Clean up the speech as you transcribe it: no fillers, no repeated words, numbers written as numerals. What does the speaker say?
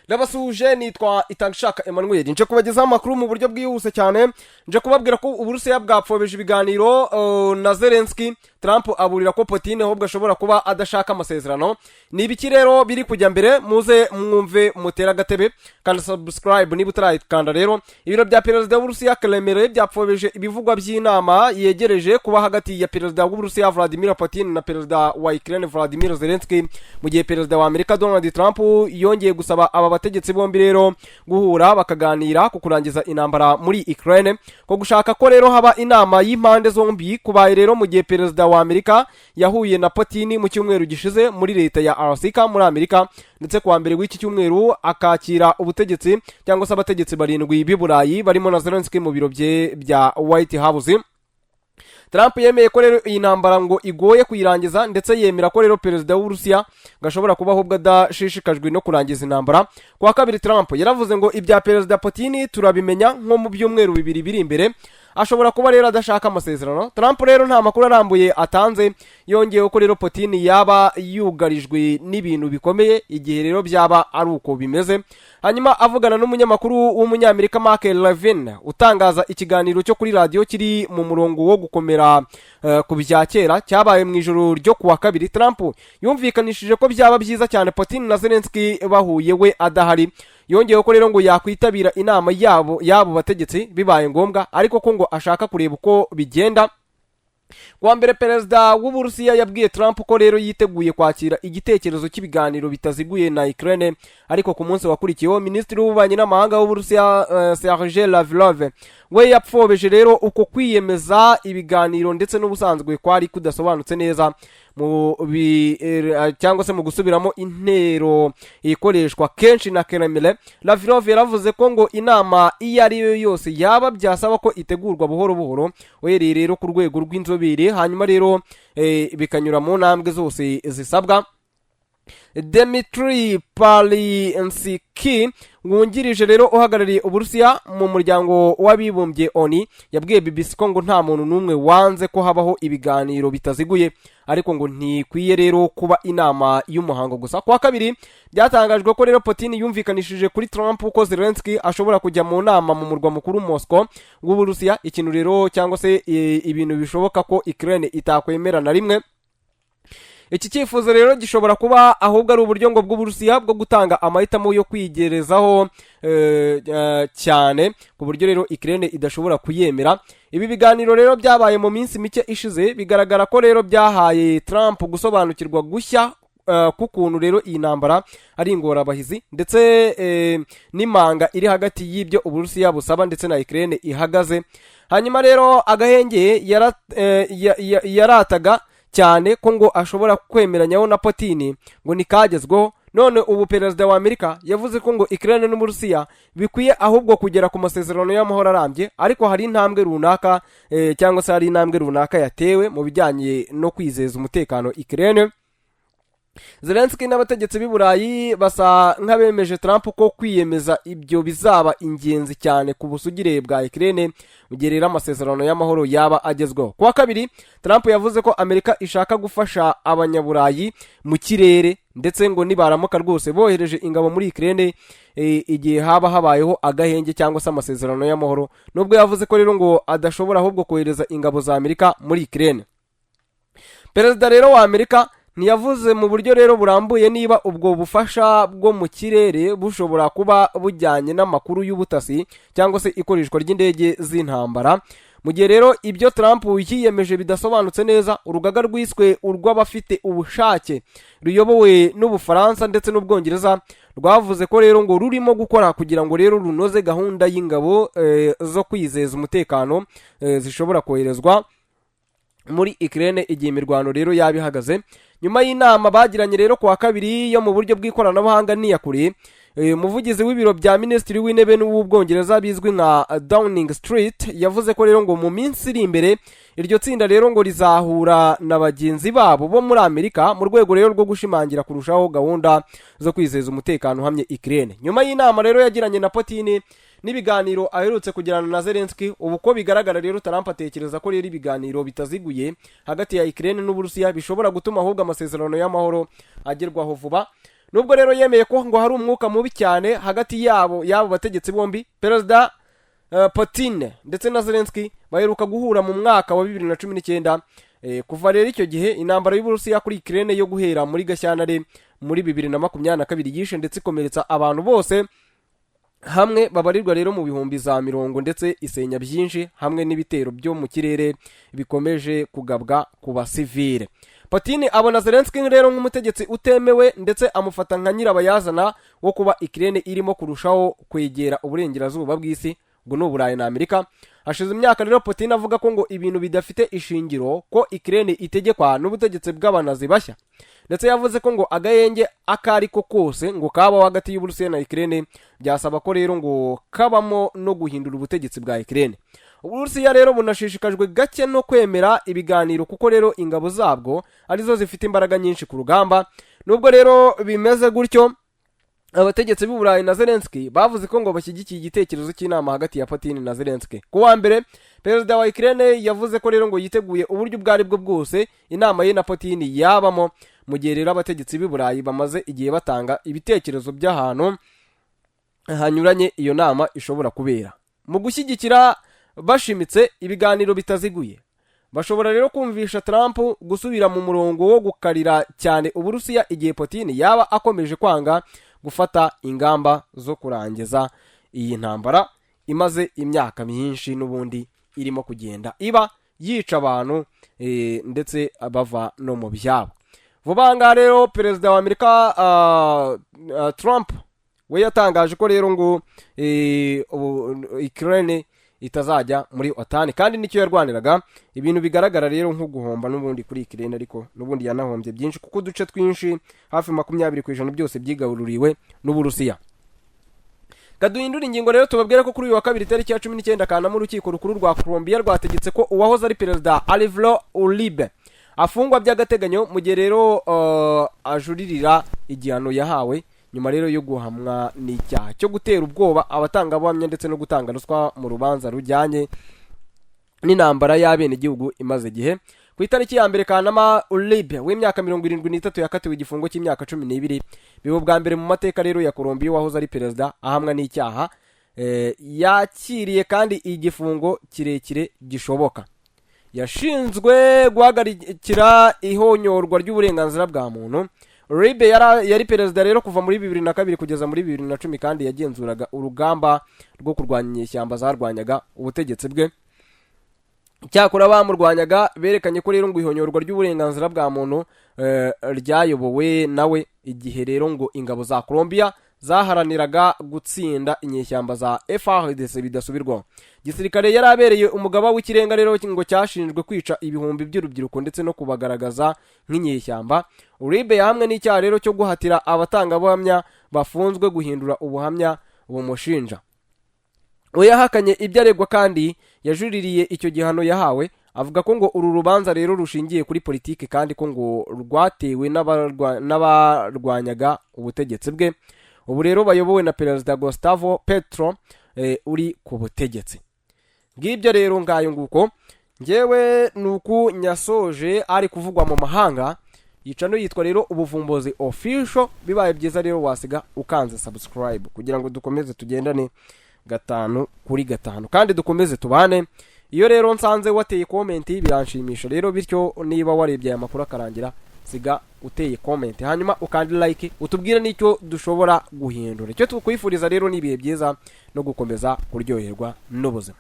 Ndabasuje nitwa ashaka Emmanuel nje kubagezaho amakuru mu buryo bwihuse cyane nje kubabwira ko Uburusiya bwapfobeje ibiganiro na Zelensky. Trump aburira ko Putine ahubwo ashobora kuba adashaka amasezerano. Ni ibiki rero biri kujya mbere muze mwumve mutera gatebe kandi subscribe niba utarayikanda rero. Ibiro bya perezida w'Uburusiya Kremlin byapfobeje ibivugwa by'inama yegereje kuba hagati ya perezida w'Uburusiya Vladimir Putin na perezida wa Ukraine Vladimir Zelensky, mu gihe perezida wa Amerika Donald Trump yongeye gusaba aba bategetsi bombi rero guhura bakaganira ku kurangiza intambara muri Ukraine, ko gushaka ko rero haba inama y'impande zombi kubaye rero mu gihe perezida wa Amerika yahuye na Putine mu cyumweru gishize muri leta ya Ashaka muri Amerika, ndetse kuwa mbere w'iki cyumweru akakira ubutegetsi cyangwa se abategetsi barindwi b'Iburayi barimo na Zelensky mu biro bya White House. Trump yemeye ko rero iyi ntambara ngo igoye kuyirangiza, ndetse yemera ko rero perezida w'Uburusiya gashobora kuba ahubwo adashishikajwe no kurangiza intambara. Kwa kabiri Trump yaravuze ngo ibya perezida Putine turabimenya nko mu byumweru bibiri biri imbere, ashobora kuba rero adashaka amasezerano. Trump rero nta makuru arambuye atanze, yongeyeho ko rero Putine yaba yugarijwe n'ibintu bikomeye igihe rero byaba ari uko bimeze. Hanyuma avugana n'umunyamakuru w'umunyamerika Mark Levin utangaza ikiganiro cyo kuri radio kiri mu murongo wo gukomera ku bya kera cyabaye mu ijoro ryo kuwa kabiri, Trump yumvikanishije ko byaba byiza cyane Putine na Zelensky bahuye we adahari. Yongeyeho ko rero ngo yakwitabira inama yabo bategetsi bibaye ngombwa, ariko ko ngo ashaka kureba uko bigenda. Kwa mbere perezida w'Uburusiya yabwiye Trump ko rero yiteguye kwakira igitekerezo cy'ibiganiro bitaziguye na Ukraine, ariko ku munsi wakurikiyeho minisitiri w'ububanyi n'amahanga w'Uburusiya Sergei Lavrov we yapfobeje rero uko kwiyemeza ibiganiro, ndetse n'ubusanzwe kwari kudasobanutse neza cyangwa se mu gusubiramo intero ikoreshwa kenshi na Kremlin. Lavrov yaravuze ko ngo inama iyo ari yo yose yaba byasaba ko itegurwa buhoro buhoro uhereye rero ku rwego rw'inzobere, hanyuma rero bikanyura mu ntambwe zose zisabwa. Dmitry Palinsky wungirije rero uhagarariye Uburusiya mu muryango w'abibumbye ONU yabwiye BBC ko ngo nta muntu n'umwe wanze ko habaho ibiganiro bitaziguye, ariko ngo ntikwiye rero kuba inama y'umuhango gusa. Kwa kabiri byatangajwe ko rero Putin yumvikanishije kuri Trump ko Zelensky ashobora kujya mu nama mu murwa mukuru Moscow w'Uburusiya, ikintu rero cyangwa se ibintu bishoboka ko Ukraine itakwemera na rimwe. Iki cyifuzo rero gishobora kuba ahubwo ari uburyo ngo bw'Uburusiya bwo gutanga amahitamo yo kwigerezaho cyane ku buryo rero Ukraine idashobora kuyemera. Ibi biganiro rero byabaye mu minsi mike ishize, bigaragara ko rero byahaye Trump gusobanukirwa gushya kukuntu rero iyi ntambara ari ingorabahizi, ndetse n'imanga iri hagati y'ibyo Uburusiya busaba ndetse na Ukraine ihagaze. Hanyuma rero agahenge yarataga cyane ko ngo ashobora kwemeranyaho na Putine ngo nikagezweho. None ubu perezida wa Amerika yavuze ko ngo Ukraine n'Uburusiya bikwiye ahubwo kugera ku masezerano y'amahoro arambye, ariko hari intambwe runaka cyangwa se hari intambwe runaka yatewe mu bijyanye no kwizeza umutekano Ukraine. Zelensky n'abategetsi b'Iburayi basa nk'abemeje Trump ko kwiyemeza ibyo bizaba ingenzi cyane ku busugire bwa Ukraine mu gihe rero amasezerano y'amahoro yaba agezweho. Kwa kabiri Trump yavuze ko Amerika ishaka gufasha abanyaburayi mu kirere, ndetse ngo nibaramuka rwose bohereje ingabo muri Ukraine igihe haba habayeho agahenge cyangwa se amasezerano y'amahoro, nubwo yavuze ko rero ngo adashobora ahubwo kohereza ingabo za Amerika muri Ukraine. Perezida rero wa Amerika ntiyavuze mu buryo rero burambuye niba ubwo bufasha bwo mu kirere bushobora kuba bujyanye n'amakuru y'ubutasi cyangwa se ikoreshwa ry'indege z'intambara. Mu gihe rero ibyo Trump yiyemeje bidasobanutse neza, urugaga rwiswe urw'abafite ubushake ruyobowe n'Ubufaransa ndetse n'Ubwongereza rwavuze ko rero ngo rurimo gukora kugira ngo rero runoze gahunda y'ingabo zo kwizeza umutekano zishobora koherezwa muri Ukraine igihe imirwano rero yabihagaze. Nyuma y'inama bagiranye rero kuwa kabiri yo mu buryo bw'ikoranabuhanga n'iyakure, umuvugizi w'ibiro bya minisitiri w'intebe n'uw'Ubwongereza bizwi nka Downing Street yavuze ko rero ngo mu minsi iri imbere iryo tsinda rero ngo rizahura na bagenzi babo bo muri Amerika mu rwego rero rwo gushimangira kurushaho gahunda zo kwizeza umutekano uhamye Ukraine. Nyuma y'inama rero yagiranye na Putine n'ibiganiro aherutse kugirana na Zelensky, ubu ko bigaragara rero Trump atekereza ko rero ibiganiro bitaziguye hagati ya Ukraine n'Uburusiya bishobora gutuma ahubwo amasezerano y'amahoro agerwaho vuba. nubwo rero yemeye ko ngo hari umwuka mubi cyane hagati yabo bategetsi bombi. Perezida Putine ndetse na Zelensky baheruka guhura mu mwaka wa 2019. Kuva rero icyo gihe intambara y'Uburusiya kuri Ukraine yo guhera muri Gashyantare muri 2022 yishe ndetse ikomeretsa abantu bose hamwe babarirwa rero mu bihumbi za 100 ndetse isenya byinshi hamwe n'ibitero byo mu kirere bikomeje kugabwa ku basivile. Putine abona Zelensky rero nk'umutegetsi utemewe ndetse amufata nka nyirabayazana wo kuba Ukraine irimo kurushaho kwegera uburengerazuba bw'isi ngo n'Uburayi na Amerika. Hashize imyaka rero Putine avuga ko ngo ibintu bidafite ishingiro ko Ukraine itegekwa n'ubutegetsi bw'abanazi bashya, ndetse yavuze ko ngo agahenge akari ko kose ngo kaba hagati y'Uburusiya na Ukraine byasaba ko rero ngo kabamo no guhindura ubutegetsi bwa Ukraine. Uburusiya rero bunashishikajwe gake no kwemera ibiganiro kuko rero ingabo zabwo arizo zifite imbaraga nyinshi ku rugamba. Nubwo rero bimeze gutyo, abategetsi b'Uburayi na Zelensky bavuze ko ngo bashyigikiye igitekerezo cy'inama hagati ya Putine na Zelensky. Ku wa mbere perezida wa Ukraine yavuze ko rero ngo yiteguye uburyo bwari bwo bwose inama ye na Putine yabamo, mu gihe rero abategetsi b'Uburayi bamaze igihe batanga ibitekerezo by'ahantu hanyuranye iyo nama ishobora kubera. Mu gushyigikira bashimitse ibiganiro bitaziguye, bashobora rero kumvisha Trump gusubira mu murongo wo gukarira cyane Uburusiya igihe Putine yaba akomeje kwanga gufata ingamba zo kurangiza iyi ntambara imaze imyaka myinshi n'ubundi irimo kugenda iba yica abantu ndetse bava no mu byabo. Vuba ngaha rero perezida wa Amerika Trump we yatangaje ko rero ngo Ukraine itazajya muri OTAN, kandi nicyo yarwaniraga. Ibintu bigaragara rero nko guhomba n'ubundi kuri Ukraine, ariko n'ubundi yanahombye byinshi kuko uduce twinshi hafi 20% byose byigabururiwe n'Uburusiya. Kaduhindura ingingo rero tubabwira ko kuri uyu wa kabiri tariki ya 19 Kanama urukiko rukuru rwa Colombia rwategetse ko uwahoze ari perezida Alvaro Uribe afungwa by'agateganyo mu gihe rero ajuririra igihano yahawe nyuma rero yo guhamwa n'icyaha cyo gutera ubwoba abatangabuhamya ndetse no gutanga ruswa mu rubanza rujyanye n'intambara y'abene igihugu imaze gihe. Ku itariki ya mbere Kanama Uribe w'imyaka 73 yakatiwe igifungo cy'imyaka 12. Bibo bwa mbere mu mateka rero ya Colombia wahoze ari perezida ahamwa n'icyaha. Yakiriye kandi igifungo kirekire gishoboka. Yashinzwe guhagarikira ihonyorwa ry'uburenganzira bwa muntu. Uribe yari perezida rero kuva muri 2002 kugeza muri 2010 kandi yagenzuraga urugamba rwo kurwanya inyeshyamba zarwanyaga ubutegetsi bwe. Cyakora bamurwanyaga berekanye ko rero ngo ihonyorwa ry'uburenganzira bwa muntu ryayobowe nawe igihe rero ngo ingabo za Colombia zaharaniraga gutsinda inyeshyamba za FARDC bidasubirwaho. Gisirikare yari abereye umugaba w'ikirenga rero ngo cyashinjwe kwica ibihumbi by'urubyiruko ndetse no kubagaragaza nk'inyeshyamba. Uribe yahamwe n'icyaha rero cyo guhatira abatangabuhamya bafunzwe guhindura ubuhamya bumushinja. Uyahakanye ibyo aregwa kandi yajuririye icyo gihano yahawe, avuga ko ngo uru rubanza rero rushingiye kuri politiki kandi ko ngo rwatewe n'abarwanyaga ubutegetsi bwe. Ubu rero bayobowe na perezida Gustavo Petro uri ku butegetsi. Ngibyo rero ngayo nguko ngewe nuku nyasoje ari kuvugwa mu mahanga. Yicano yitwa rero Ubuvumbuzi official. Bibaye byiza rero wasiga ukanze subscribe kugira ngo dukomeze tugendane 5 kuri 5 kandi dukomeze tubane. Iyo rero nsanze wateye comment biranshimisha rero, bityo niba warebye aya makuru akarangira siga uteye comment hanyuma ukandi like utubwire nicyo dushobora guhindura. Icyo tukwifuriza rero ni ibihe byiza no gukomeza kuryoherwa n'ubuzima.